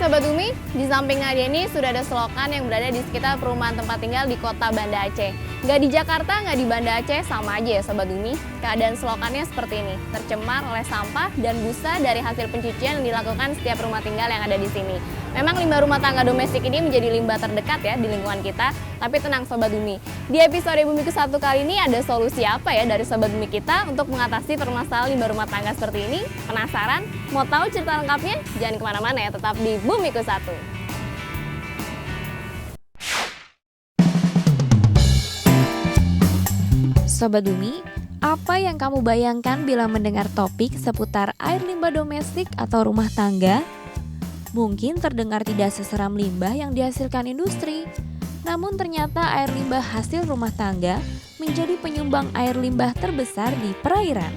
Sobat Umi, di samping Nadia ini sudah ada selokan yang berada di sekitar perumahan tempat tinggal di kota Banda Aceh. Nggak di Jakarta, nggak di Banda Aceh, sama aja ya Sobat Umi. Keadaan selokannya seperti ini, tercemar oleh sampah dan busa dari hasil pencucian yang dilakukan setiap rumah tinggal yang ada di sini. Memang limbah rumah tangga domestik ini menjadi limbah terdekat ya di lingkungan kita. Tapi tenang Sobat Bumi, di episode Bumiku 1 kali ini ada solusi apa ya dari Sobat Bumi kita untuk mengatasi permasalahan limbah rumah tangga seperti ini? Penasaran? Mau tahu cerita lengkapnya? Jangan kemana-mana ya, tetap di Bumiku 1. Sobat Bumi, apa yang kamu bayangkan bila mendengar topik seputar air limbah domestik atau rumah tangga? Mungkin terdengar tidak seseram limbah yang dihasilkan industri, namun ternyata air limbah hasil rumah tangga menjadi penyumbang air limbah terbesar di perairan.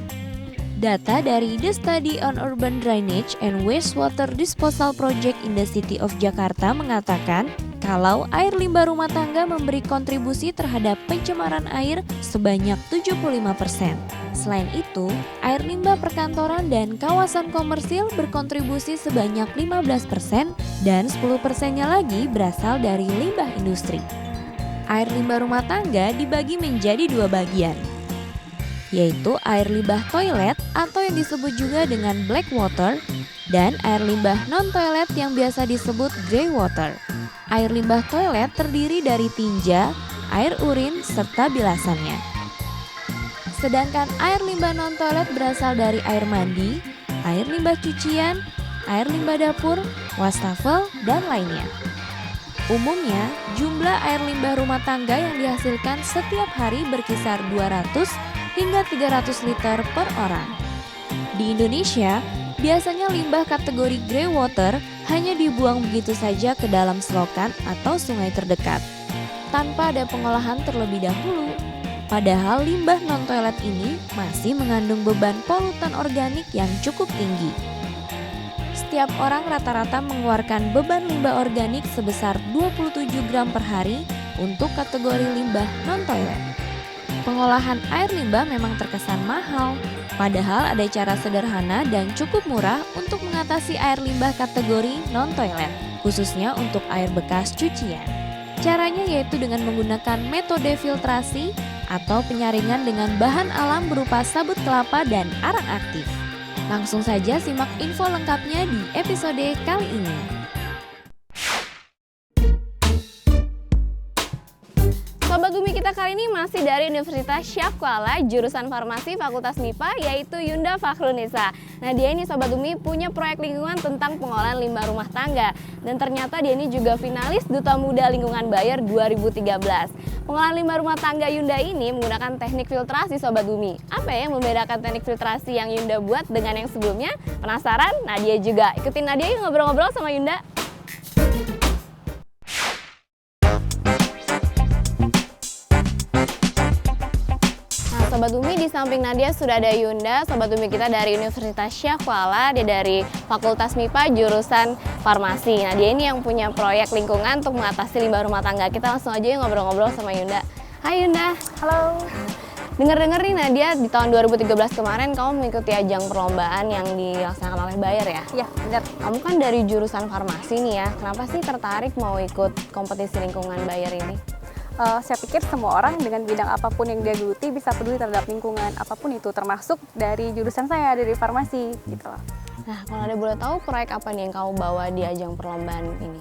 Data dari The Study on Urban Drainage and Wastewater Disposal Project in the City of Jakarta mengatakan kalau air limbah rumah tangga memberi kontribusi terhadap pencemaran air sebanyak 75%. Selain itu, air limbah perkantoran dan kawasan komersil berkontribusi sebanyak 15% dan 10%-nya lagi berasal dari limbah industri. Air limbah rumah tangga dibagi menjadi dua bagian, yaitu air limbah toilet atau yang disebut juga dengan black water dan air limbah non-toilet yang biasa disebut grey water. Air limbah toilet terdiri dari tinja, air urin, serta bilasannya. Sedangkan air limbah non-toilet berasal dari air mandi, air limbah cucian, air limbah dapur, wastafel, dan lainnya. Umumnya, jumlah air limbah rumah tangga yang dihasilkan setiap hari berkisar 200 hingga 300 liter per orang. Di Indonesia, biasanya limbah kategori grey water hanya dibuang begitu saja ke dalam selokan atau sungai terdekat, tanpa ada pengolahan terlebih dahulu. Padahal limbah non-toilet ini masih mengandung beban polutan organik yang cukup tinggi. Setiap orang rata-rata mengeluarkan beban limbah organik sebesar 27 gram per hari untuk kategori limbah non-toilet. Pengolahan air limbah memang terkesan mahal, padahal ada cara sederhana dan cukup murah untuk mengatasi air limbah kategori non-toilet, khususnya untuk air bekas cucian. Caranya yaitu dengan menggunakan metode filtrasi atau penyaringan dengan bahan alam berupa sabut kelapa dan arang aktif. Langsung saja simak info lengkapnya di episode kali ini. Sobat Bumi kita kali ini masih dari Universitas Syaf Kuala, jurusan Farmasi Fakultas MIPA, yaitu Yunda Fakhrunisa. Nah dia ini Sobat Bumi punya proyek lingkungan tentang pengolahan limbah rumah tangga. Dan ternyata dia ini juga finalis Duta Muda Lingkungan Bayer 2013. Pengolahan limbah rumah tangga Yunda ini menggunakan teknik filtrasi Sobat Bumi. Apa ya yang membedakan teknik filtrasi yang Yunda buat dengan yang sebelumnya? Penasaran? Nadia juga. Ikutin Nadia yuk ngobrol-ngobrol sama Yunda. Sobat Bumi, di samping Nadia sudah ada Yunda, Sobat Bumi kita dari Universitas Syaf Kuala, dia dari Fakultas MIPA jurusan Farmasi. Nah dia ini yang punya proyek lingkungan untuk mengatasi limbah rumah tangga. Kita langsung aja ngobrol-ngobrol sama Yunda. Hai Yunda. Halo. Dengar-dengar nih Nadia, di tahun 2013 kemarin kamu mengikuti ajang perlombaan yang dilaksanakan oleh Bayer ya? Iya, benar. Kamu kan dari jurusan farmasi nih ya, kenapa sih tertarik mau ikut kompetisi lingkungan Bayer ini? Saya pikir semua orang dengan bidang apapun yang dia geluti bisa peduli terhadap lingkungan apapun itu, termasuk dari jurusan saya dari farmasi gitu loh. Nah, kalau ada boleh tahu proyek apa nih yang kamu bawa di ajang perlombaan ini?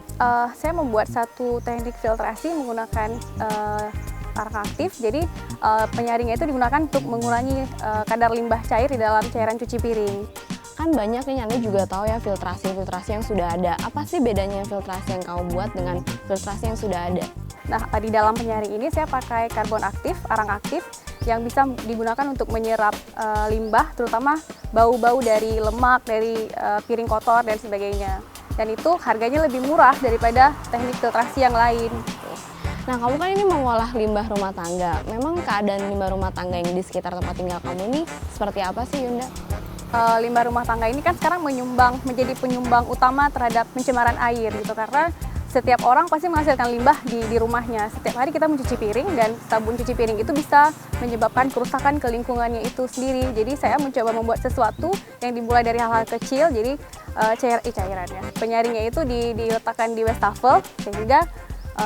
Saya membuat satu teknik filtrasi menggunakan arang aktif. Jadi penyaringnya itu digunakan untuk mengurangi kadar limbah cair di dalam cairan cuci piring. Kan banyak nih Anda juga tahu ya filtrasi yang sudah ada. Apa sih bedanya filtrasi yang kamu buat dengan filtrasi yang sudah ada? Nah, di dalam penyaring ini saya pakai karbon aktif, arang aktif yang bisa digunakan untuk menyerap limbah, terutama bau-bau dari lemak, dari piring kotor dan sebagainya. Dan itu harganya lebih murah daripada teknik filtrasi yang lain. Nah, kamu kan ini mengolah limbah rumah tangga. Memang keadaan limbah rumah tangga yang di sekitar tempat tinggal kamu ini seperti apa sih, Yunda? Limbah rumah tangga ini kan sekarang menjadi penyumbang utama terhadap pencemaran air gitu, karena setiap orang pasti menghasilkan limbah di rumahnya. Setiap hari kita mencuci piring dan sabun cuci piring itu bisa menyebabkan kerusakan ke lingkungannya itu sendiri. Jadi saya mencoba membuat sesuatu yang dimulai dari hal-hal kecil. Jadi cairannya. Penyaringnya itu diletakkan di wastafel sehingga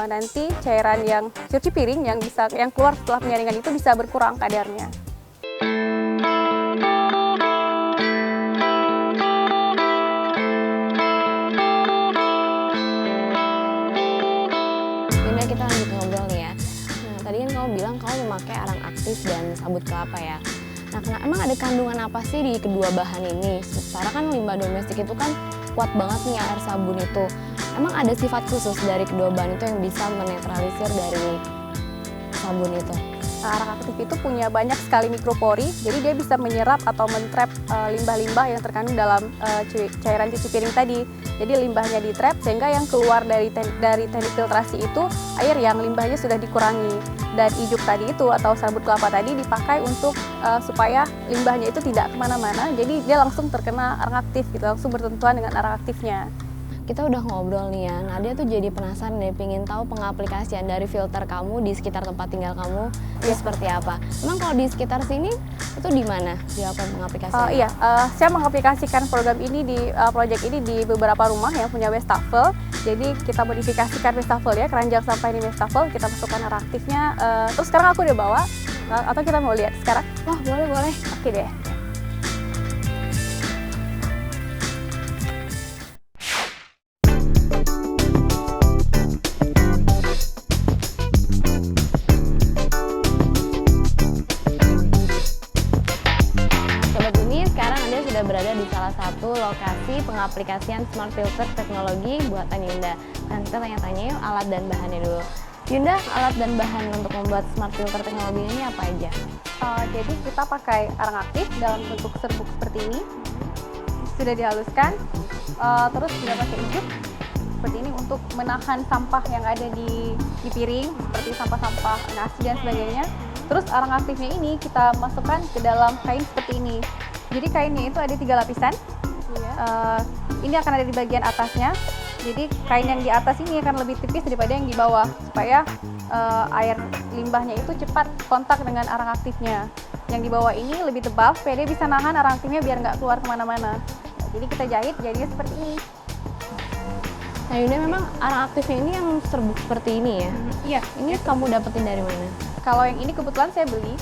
nanti cairan yang cuci piring yang keluar setelah penyaringan itu bisa berkurang kadarnya. Yunda, kita lanjut ngobrol nih ya. Nah, tadi kan kamu bilang kamu memakai arang aktif dan sabut kelapa ya. Nah, emang ada kandungan apa sih di kedua bahan ini? Secara kan limbah domestik itu kan kuat banget nih air sabun itu. Emang ada sifat khusus dari kedua bahan itu yang bisa menetralisir dari sabun itu? Arang aktif itu punya banyak sekali mikropori, jadi dia bisa menyerap atau mentrap limbah-limbah yang terkandung dalam cairan cuci piring tadi. Jadi limbahnya di-trap sehingga yang keluar dari teknik filtrasi itu air yang limbahnya sudah dikurangi. Dan ijuk tadi itu atau sabut kelapa tadi dipakai untuk supaya limbahnya itu tidak kemana-mana, jadi dia langsung terkena arang aktif gitu, langsung bersentuhan dengan arang aktifnya. Kita udah ngobrol nih ya, Nadia tuh jadi penasaran deh, pengen tahu pengaplikasian dari filter kamu di sekitar tempat tinggal kamu itu seperti apa. Emang kalau di sekitar sini itu di mana dilakukan pengaplikasiannya? Saya mengaplikasikan program ini project ini di beberapa rumah yang punya wastafel. Jadi kita modifikasikan wastafel ya, keranjang sampah ini wastafel, kita masukkan arang aktifnya. Terus sekarang aku udah bawa, atau kita mau lihat sekarang? Wah, boleh. Oke deh. Berada di salah satu lokasi pengaplikasian smart filter teknologi buatan Yunda. Dan kita tanya-tanya yuk alat dan bahannya dulu. Yunda, alat dan bahan untuk membuat smart filter teknologi ini apa aja? Jadi kita pakai arang aktif dalam bentuk serbuk seperti ini, sudah dihaluskan, terus kita pakai ijuk seperti ini untuk menahan sampah yang ada di piring, seperti sampah-sampah nasi dan sebagainya. Terus arang aktifnya ini kita masukkan ke dalam kain seperti ini. Jadi kainnya itu ada 3 lapisan. Ini akan ada di bagian atasnya. Jadi kain yang di atas ini akan lebih tipis daripada yang di bawah, supaya air limbahnya itu cepat kontak dengan arang aktifnya. Yang di bawah ini lebih tebal supaya dia bisa nahan arang aktifnya biar nggak keluar kemana-mana. Jadi kita jahit jadinya seperti ini. Nah Yunda, memang arang aktifnya ini yang serbuk seperti ini ya? Iya. Ini kamu dapetin dari mana? Kalau yang ini kebetulan saya beli,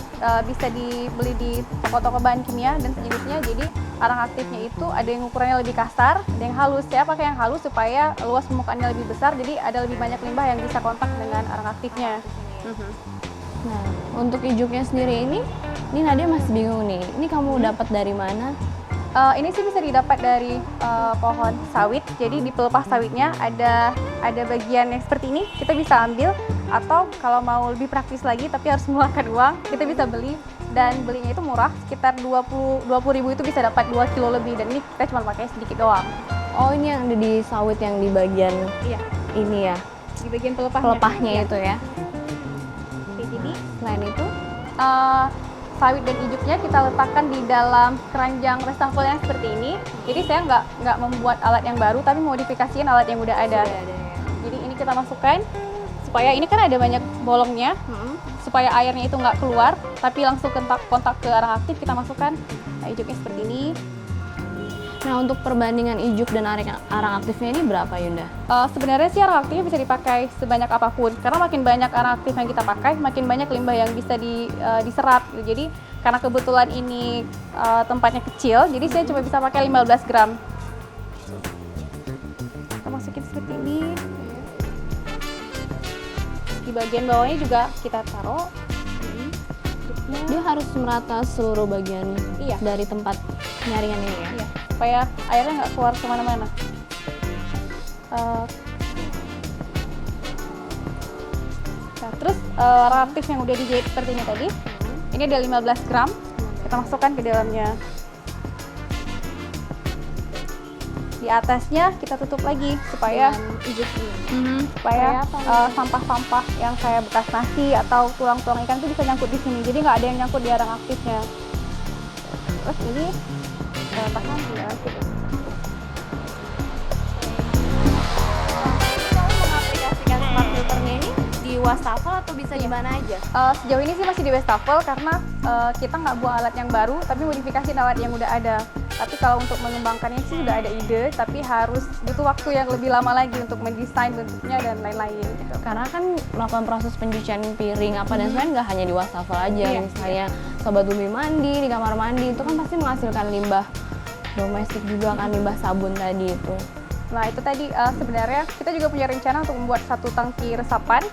bisa dibeli di toko-toko bahan kimia dan sejenisnya. Jadi arang aktifnya itu ada yang ukurannya lebih kasar, ada yang halus. Saya pakai yang halus supaya luas permukaannya lebih besar, jadi ada lebih banyak limbah yang bisa kontak dengan arang aktifnya. Nah, untuk ijuknya sendiri ini Nadia masih bingung nih. Ini kamu dapat dari mana? Ini sih bisa didapat dari pohon sawit. Jadi di pelepas sawitnya ada bagian yang seperti ini, kita bisa ambil. Atau kalau mau lebih praktis lagi tapi harus mengeluarkan uang, kita bisa beli, dan belinya itu murah, sekitar 20.000 itu bisa dapat 2 kilo lebih, dan ini kita cuma pakai sedikit doang. Oh, ini yang ada di sawit yang di bagian ini ya? Di bagian pelepahnya itu ya? Oke, jadi selain itu sawit dan ijuknya kita letakkan di dalam keranjang wastafel yang seperti ini. Jadi saya nggak membuat alat yang baru, tapi modifikasiin alat yang udah ada. Jadi ini kita masukkan, supaya ini kan ada banyak bolongnya, supaya airnya itu nggak keluar, tapi langsung kontak ke arang aktif, kita masukkan. Nah, ijuknya seperti ini. Nah, untuk perbandingan ijuk dan arang aktifnya ini berapa Yunda? Sebenarnya sih arang aktifnya bisa dipakai sebanyak apapun, karena makin banyak arang aktif yang kita pakai, makin banyak limbah yang bisa diserap. Jadi karena kebetulan ini tempatnya kecil, jadi saya cuma bisa pakai 15 gram. Kita masukin seperti ini. Di bagian bawahnya juga kita taruh. Dia harus merata seluruh bagian dari tempat penyaringan ini ya? Iya, supaya airnya nggak keluar kemana-mana. Nah, terus arang aktif yang udah dijahit seperti ini tadi, ini ada 15 gram, kita masukkan ke dalamnya. Di atasnya kita tutup lagi supaya supaya sampah-sampah yang kayak bekas nasi atau tulang-tulang ikan itu bisa nyangkut di sini, jadi nggak ada yang nyangkut di arang aktifnya. Terus ini tahan ya. Kamu mengaplikasikan smart filternya ini di wastafel atau bisa di mana aja? Sejauh ini sih masih di wastafel karena kita nggak buat alat yang baru, tapi modifikasi alat yang udah ada. Tapi kalau untuk mengembangkannya sih sudah ada ide, tapi harus butuh waktu yang lebih lama lagi untuk mendesain bentuknya dan lain-lain gitu. Karena kan melakukan proses pencucian piring apa dan sebagainya nggak hanya di wastafel aja. Iya, Misalnya Sobat Bumi mandi di kamar mandi itu kan pasti menghasilkan limbah domestik juga kan, limbah sabun tadi itu. Nah itu tadi sebenarnya kita juga punya rencana untuk membuat satu tangki resapan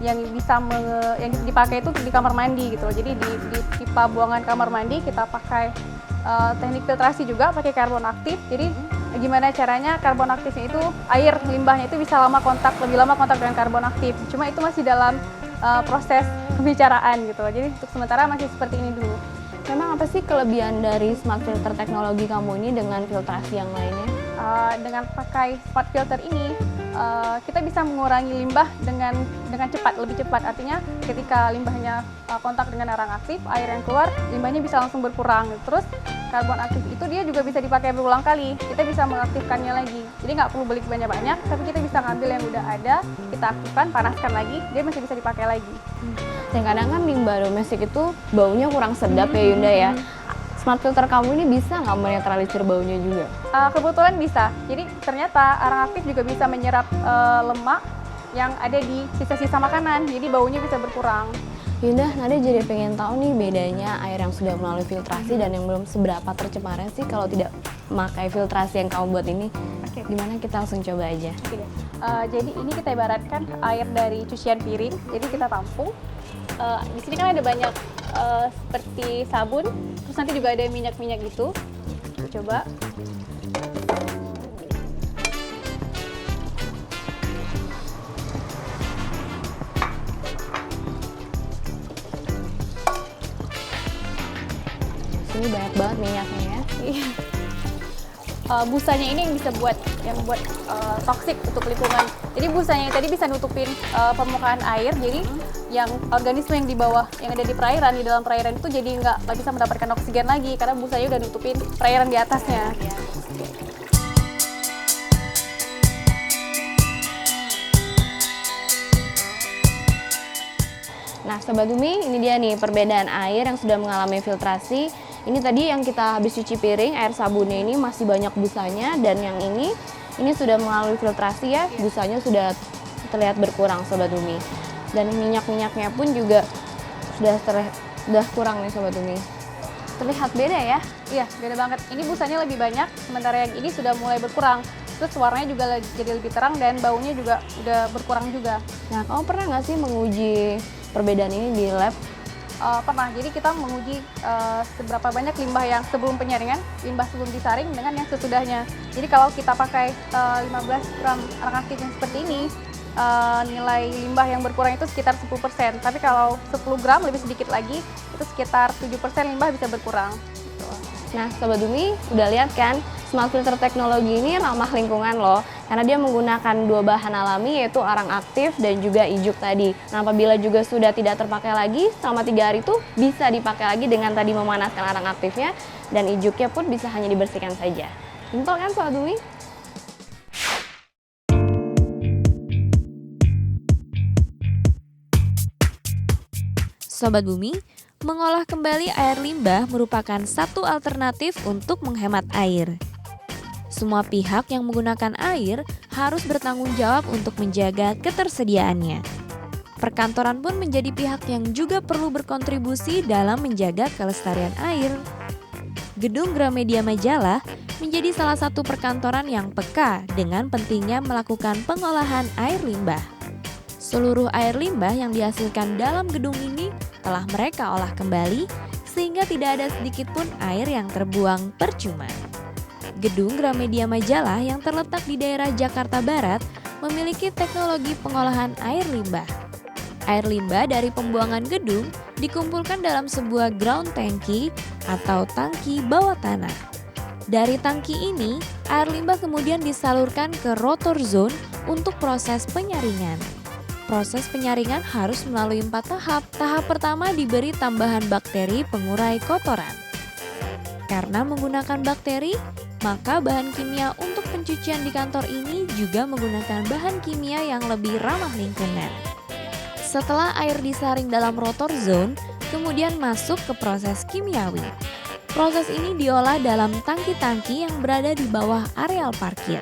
yang bisa yang dipakai itu di kamar mandi gitu. Jadi di pipa buangan kamar mandi kita pakai teknik filtrasi juga pakai karbon aktif. Jadi gimana caranya karbon aktifnya itu air limbahnya itu bisa lebih lama kontak dengan karbon aktif. Cuma itu masih dalam proses pembicaraan gitu. Jadi untuk sementara masih seperti ini dulu. Memang apa sih kelebihan dari smart filter teknologi kamu ini dengan filtrasi yang lainnya? Dengan pakai smart filter ini kita bisa mengurangi limbah dengan cepat, lebih cepat. Artinya ketika limbahnya kontak dengan arang aktif, air yang keluar limbahnya bisa langsung berkurang. Terus karbon aktif itu dia juga bisa dipakai berulang kali. Kita bisa mengaktifkannya lagi. Jadi nggak perlu beli banyak-banyak, tapi kita bisa ngambil yang udah ada, kita aktifkan, panaskan lagi, dia masih bisa dipakai lagi. Dan kadang kan limbah domestik itu baunya kurang sedap ya Yunda ya. Smart filter kamu ini bisa nggak menetralisir baunya juga? Kebetulan bisa. Jadi ternyata arang aktif juga bisa menyerap lemak yang ada di sisa-sisa makanan. Jadi baunya bisa berkurang. Yunda, Nada jadi pengen tahu nih bedanya air yang sudah melalui filtrasi dan yang belum seberapa tercemarnya sih kalau tidak memakai filtrasi yang kamu buat ini. Oke. Gimana, kita langsung coba aja. Jadi ini kita ibaratkan air dari cucian piring. Jadi kita tampung. Di sini kan ada banyak seperti sabun, terus nanti juga ada minyak-minyak gitu. Kita coba. Ini banyak banget minyaknya ya. Busanya ini yang bisa buat toksik untuk lingkungan. Jadi busanya tadi bisa nutupin permukaan air, jadi yang organisme yang di bawah, yang ada di perairan, di dalam perairan itu jadi nggak bisa mendapatkan oksigen lagi karena busanya udah nutupin perairan di atasnya. Nah Sobat Bumi, ini dia nih perbedaan air yang sudah mengalami filtrasi. Ini tadi yang kita habis cuci piring, air sabunnya ini masih banyak busanya, dan yang ini sudah melalui filtrasi ya, busanya sudah terlihat berkurang Sobat Bumi. Dan minyak-minyaknya pun juga sudah kurang nih Sobat Bumi. Terlihat beda ya? Iya, beda banget. Ini busanya lebih banyak, sementara yang ini sudah mulai berkurang. Terus warnanya juga jadi lebih terang dan baunya juga udah berkurang juga. Nah, kamu pernah nggak sih menguji perbedaan ini di lab? Pernah. Jadi kita menguji seberapa banyak limbah yang sebelum penyaringan, limbah sebelum disaring dengan yang sesudahnya. Jadi kalau kita pakai 15 gram arang aktif yang seperti ini, nilai limbah yang berkurang itu sekitar 10%. Tapi kalau 10 gram lebih sedikit lagi, itu sekitar 7% limbah bisa berkurang. Nah, Sobat Bumi, udah lihat kan? Smart filter teknologi ini ramah lingkungan loh, karena dia menggunakan dua bahan alami yaitu arang aktif dan juga ijuk tadi. Nah, apabila juga sudah tidak terpakai lagi, selama 3 hari itu bisa dipakai lagi dengan tadi memanaskan arang aktifnya, dan ijuknya pun bisa hanya dibersihkan saja. Simpel kan Sobat Bumi? Sobat Bumi, mengolah kembali air limbah merupakan satu alternatif untuk menghemat air. Semua pihak yang menggunakan air harus bertanggung jawab untuk menjaga ketersediaannya. Perkantoran pun menjadi pihak yang juga perlu berkontribusi dalam menjaga kelestarian air. Gedung Gramedia Majalah menjadi salah satu perkantoran yang peka dengan pentingnya melakukan pengolahan air limbah. Seluruh air limbah yang dihasilkan dalam gedung ini telah mereka olah kembali sehingga tidak ada sedikit pun air yang terbuang percuma. Gedung Gramedia Majalah yang terletak di daerah Jakarta Barat memiliki teknologi pengolahan air limbah. Air limbah dari pembuangan gedung dikumpulkan dalam sebuah ground tanki atau tangki bawah tanah. Dari tangki ini, air limbah kemudian disalurkan ke rotor zone untuk proses penyaringan. Proses penyaringan harus melalui 4 tahap. Tahap pertama diberi tambahan bakteri pengurai kotoran. Karena menggunakan bakteri, maka bahan kimia untuk pencucian di kantor ini juga menggunakan bahan kimia yang lebih ramah lingkungan. Setelah air disaring dalam rotor zone, kemudian masuk ke proses kimiawi. Proses ini diolah dalam tangki-tangki yang berada di bawah areal parkir.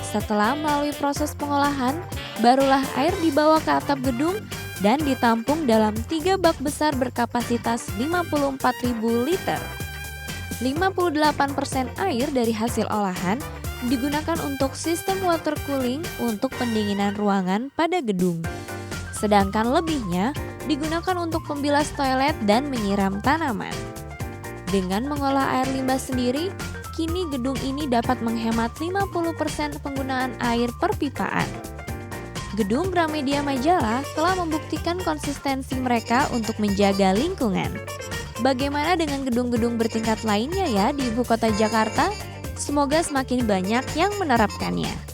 Setelah melalui proses pengolahan, barulah air dibawa ke atap gedung dan ditampung dalam 3 bak besar berkapasitas 54.000 liter. 58% air dari hasil olahan digunakan untuk sistem water cooling untuk pendinginan ruangan pada gedung. Sedangkan lebihnya digunakan untuk pembilas toilet dan menyiram tanaman. Dengan mengolah air limbah sendiri, kini gedung ini dapat menghemat 50% penggunaan air perpipaan. Gedung Gramedia Majalah telah membuktikan konsistensi mereka untuk menjaga lingkungan. Bagaimana dengan gedung-gedung bertingkat lainnya ya di ibu kota Jakarta? Semoga semakin banyak yang menerapkannya.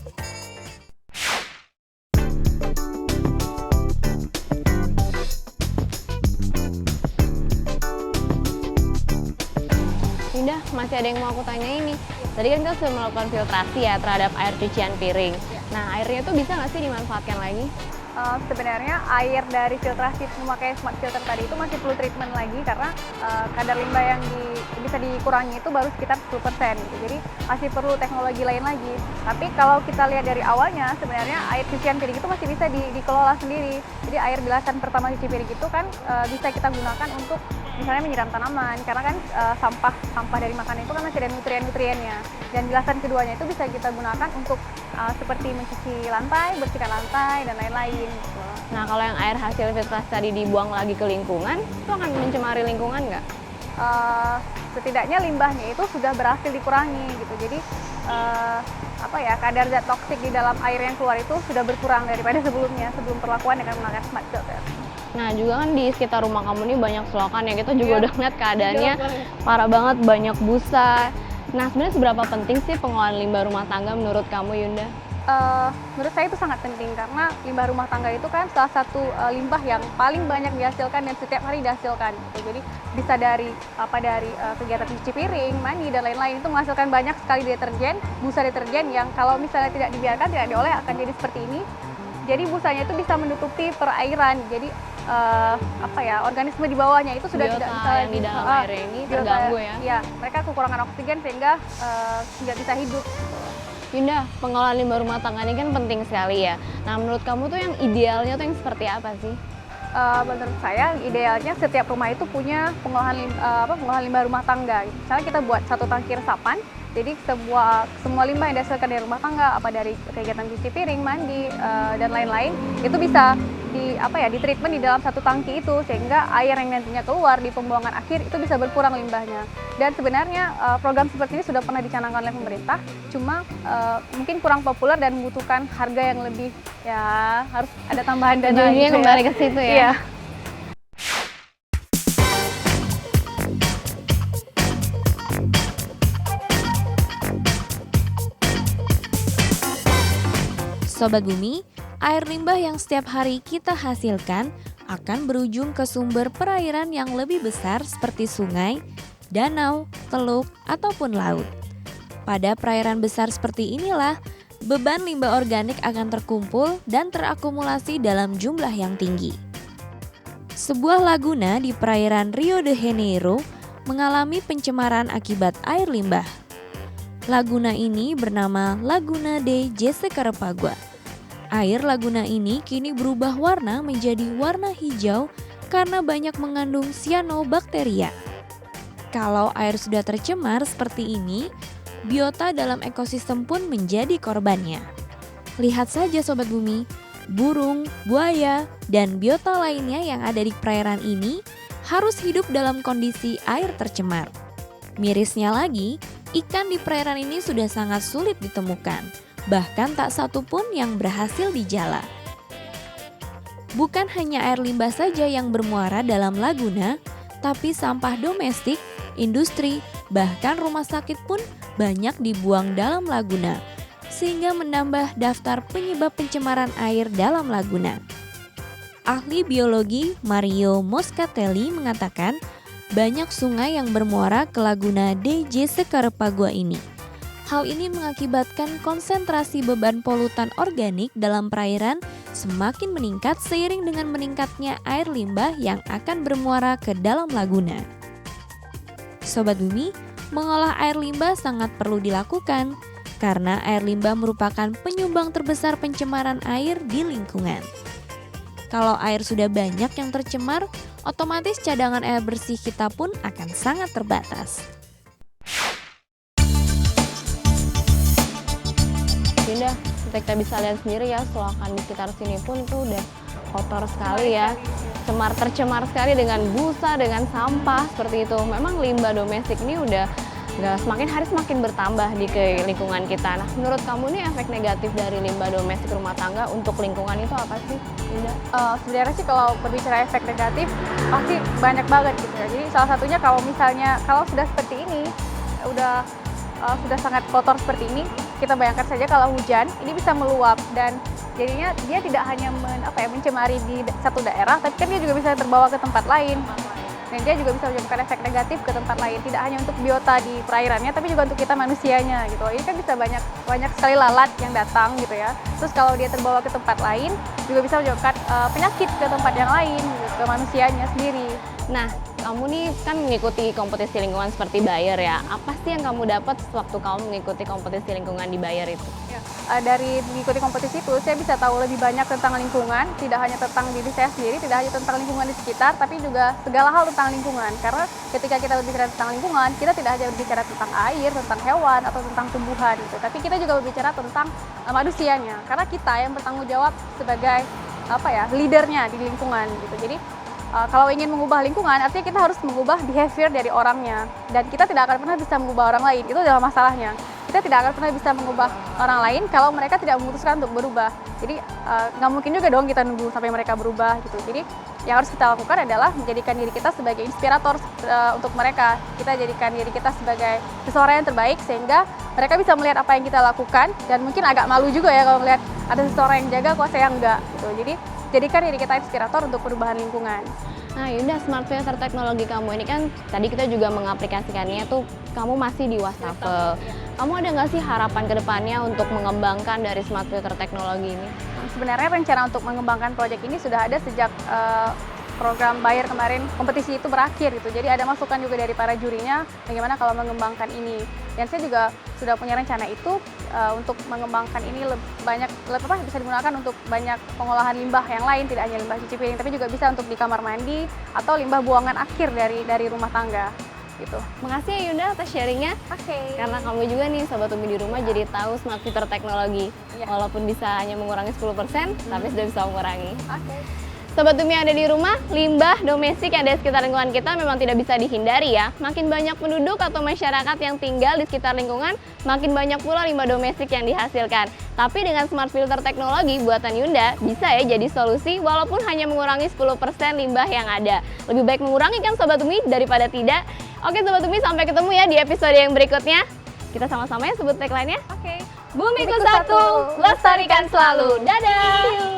Yunda, masih ada yang mau aku tanya ini. Tadi kan kita sudah melakukan filtrasi ya terhadap air cucian piring. Nah, airnya itu bisa nggak sih dimanfaatkan lagi? Sebenarnya air dari filtrasi memakai smart filter tadi itu masih perlu treatment lagi karena kadar limbah yang bisa dikurangi itu baru sekitar 10% gitu. Jadi masih perlu teknologi lain lagi. Tapi kalau kita lihat dari awalnya sebenarnya air cucian piring itu masih bisa dikelola sendiri. Jadi air bilasan pertama cuci piring itu kan bisa kita gunakan untuk misalnya menyiram tanaman karena kan sampah dari makanan itu kan masih ada nutrien-nutriennya. Dan bilasan keduanya itu bisa kita gunakan untuk seperti mencuci lantai, bersihkan lantai dan lain-lain. Nah, kalau yang air hasil filtrasi tadi dibuang lagi ke lingkungan, itu akan mencemari lingkungan nggak? Setidaknya limbahnya itu sudah berhasil dikurangi gitu. Jadi kadar zat toksik di dalam air yang keluar itu sudah berkurang daripada sebelumnya sebelum perlakuan dengan menggunakan smart filter. Nah, juga kan di sekitar rumah kamu ini banyak selokan ya, kita juga udah ngeliat keadaannya parah banget, banyak busa. Nah, sebenarnya seberapa penting sih pengolahan limbah rumah tangga menurut kamu, Yunda? Menurut saya itu sangat penting karena limbah rumah tangga itu kan salah satu limbah yang paling banyak dihasilkan dan setiap hari dihasilkan. Gitu. Jadi bisa dari kegiatan cuci piring, mandi dan lain-lain itu menghasilkan banyak sekali busa deterjen yang kalau misalnya tidak dibiarkan, tidak diolah akan jadi seperti ini. Jadi busanya itu bisa menutupi perairan. Jadi organisme di bawahnya itu sudah tidak bisa yang di dalam air ini terganggu ya. Iya, mereka kekurangan oksigen sehingga tidak bisa hidup. Yunda, pengolahan limbah rumah tangga ini kan penting sekali ya. Nah, menurut kamu tuh yang idealnya tuh yang seperti apa sih? Menurut saya idealnya setiap rumah itu punya pengolahan limbah rumah tangga. Misalnya kita buat satu tangki resapan. Jadi semua limbah yang dihasilkan dari rumah tangga, dari kegiatan cuci piring, mandi dan lain-lain, itu bisa ditreatment di dalam satu tangki itu sehingga air yang nantinya keluar di pembuangan akhir itu bisa berkurang limbahnya. Dan sebenarnya program seperti ini sudah pernah dicanangkan oleh pemerintah, cuma mungkin kurang populer dan membutuhkan harga yang lebih harus ada tambahan dana. Jadi kembali ke situ ya. Iya. Sobat Bumi, air limbah yang setiap hari kita hasilkan akan berujung ke sumber perairan yang lebih besar seperti sungai, danau, teluk, ataupun laut. Pada perairan besar seperti inilah, beban limbah organik akan terkumpul dan terakumulasi dalam jumlah yang tinggi. Sebuah laguna di perairan Rio de Janeiro mengalami pencemaran akibat air limbah. Laguna ini bernama Laguna de Jacarepagua. Air laguna ini kini berubah warna menjadi warna hijau karena banyak mengandung cyanobacteria. Kalau air sudah tercemar seperti ini, biota dalam ekosistem pun menjadi korbannya. Lihat saja Sobat Bumi, burung, buaya, dan biota lainnya yang ada di perairan ini harus hidup dalam kondisi air tercemar. Mirisnya lagi, ikan di perairan ini sudah sangat sulit ditemukan, bahkan tak satu pun yang berhasil dijala. Bukan hanya air limbah saja yang bermuara dalam laguna, tapi sampah domestik, industri, bahkan rumah sakit pun banyak dibuang dalam laguna, sehingga menambah daftar penyebab pencemaran air dalam laguna. Ahli biologi Mario Moscatelli mengatakan, banyak sungai yang bermuara ke Laguna de Jacarepagua ini. Hal ini mengakibatkan konsentrasi beban polutan organik dalam perairan semakin meningkat seiring dengan meningkatnya air limbah yang akan bermuara ke dalam laguna. Sobat Bumi, mengolah air limbah sangat perlu dilakukan karena air limbah merupakan penyumbang terbesar pencemaran air di lingkungan. Kalau air sudah banyak yang tercemar, otomatis cadangan air bersih kita pun akan sangat terbatas. Yunda, kita bisa lihat sendiri ya, selokan di sekitar sini pun itu udah kotor sekali ya. Tercemar sekali dengan busa, dengan sampah seperti itu. Memang limbah domestik ini udah semakin hari semakin bertambah di lingkungan kita. Nah, menurut kamu nih efek negatif dari limbah domestik rumah tangga untuk lingkungan itu apa sih, Yunda? Sebenarnya sih kalau berbicara efek negatif pasti banyak banget gitu ya. Jadi salah satunya kalau sudah seperti ini, sudah sangat kotor seperti ini, kita bayangkan saja kalau hujan ini bisa meluap dan jadinya dia tidak hanya mencemari di satu daerah, tapi kan dia juga bisa terbawa ke tempat lain. Dan dia juga bisa menyebabkan efek negatif ke tempat lain, tidak hanya untuk biota di perairannya, tapi juga untuk kita manusianya gitu. Ini kan bisa banyak sekali lalat yang datang gitu ya. Terus kalau dia terbawa ke tempat lain, juga bisa menyebabkan penyakit ke tempat yang lain, gitu, ke manusianya sendiri. Nah, kamu nih kan mengikuti kompetisi lingkungan seperti Bayer ya. Apa sih yang kamu dapat sewaktu kamu mengikuti kompetisi lingkungan di Bayer itu? Dari mengikuti kompetisi itu, saya bisa tahu lebih banyak tentang lingkungan, tidak hanya tentang diri saya sendiri, tidak hanya tentang lingkungan di sekitar, tapi juga segala hal tentang lingkungan. Karena ketika kita berbicara tentang lingkungan, kita tidak hanya berbicara tentang air, tentang hewan, atau tentang tumbuhan gitu. Tapi kita juga berbicara tentang manusianya. Karena kita yang bertanggung jawab sebagai leadernya di lingkungan gitu. Jadi kalau ingin mengubah lingkungan, artinya kita harus mengubah behavior dari orangnya. Dan kita tidak akan pernah bisa mengubah orang lain, itu adalah masalahnya. Kita tidak akan pernah bisa mengubah orang lain kalau mereka tidak memutuskan untuk berubah. Jadi nggak mungkin juga dong kita nunggu sampai mereka berubah gitu. Jadi yang harus kita lakukan adalah menjadikan diri kita sebagai inspirator untuk mereka. Kita jadikan diri kita sebagai seseorang yang terbaik sehingga mereka bisa melihat apa yang kita lakukan dan mungkin agak malu juga ya kalau melihat ada seseorang yang jaga kok saya enggak gitu. Jadi jadikan diri kita inspirator untuk perubahan lingkungan. Nah, Yunda, smart filter teknologi kamu ini kan tadi kita juga mengaplikasikannya tuh kamu masih di Wastafel. Kamu ada nggak sih harapan ke depannya untuk mengembangkan dari smart filter teknologi ini? Sebenarnya rencana untuk mengembangkan proyek ini sudah ada sejak program Bayer kemarin kompetisi itu berakhir gitu. Jadi ada masukan juga dari para jurinya bagaimana kalau mengembangkan ini. Dan saya juga sudah punya rencana itu untuk mengembangkan ini bisa digunakan untuk banyak pengolahan limbah yang lain, tidak hanya limbah cuci piring, tapi juga bisa untuk di kamar mandi atau limbah buangan akhir dari rumah tangga. Gitu. Makasih ya Yunda atas sharingnya. Karena kamu juga nih Sobat Umi di rumah jadi tahu smart filter teknologi. Walaupun bisa hanya mengurangi 10%, tapi sudah bisa mengurangi. Sobat Umi yang ada di rumah, limbah domestik yang ada di sekitar lingkungan kita memang tidak bisa dihindari ya. Makin banyak penduduk atau masyarakat yang tinggal di sekitar lingkungan, makin banyak pula limbah domestik yang dihasilkan. Tapi dengan smart filter teknologi buatan Yunda, bisa ya jadi solusi walaupun hanya mengurangi 10% limbah yang ada. Lebih baik mengurangi kan Sobat Umi daripada tidak. Oke Sobat Umi, sampai ketemu ya di episode yang berikutnya. Kita sama-sama ya sebut tagline-nya. Bumiku satu, lestarikan selalu. Dadah!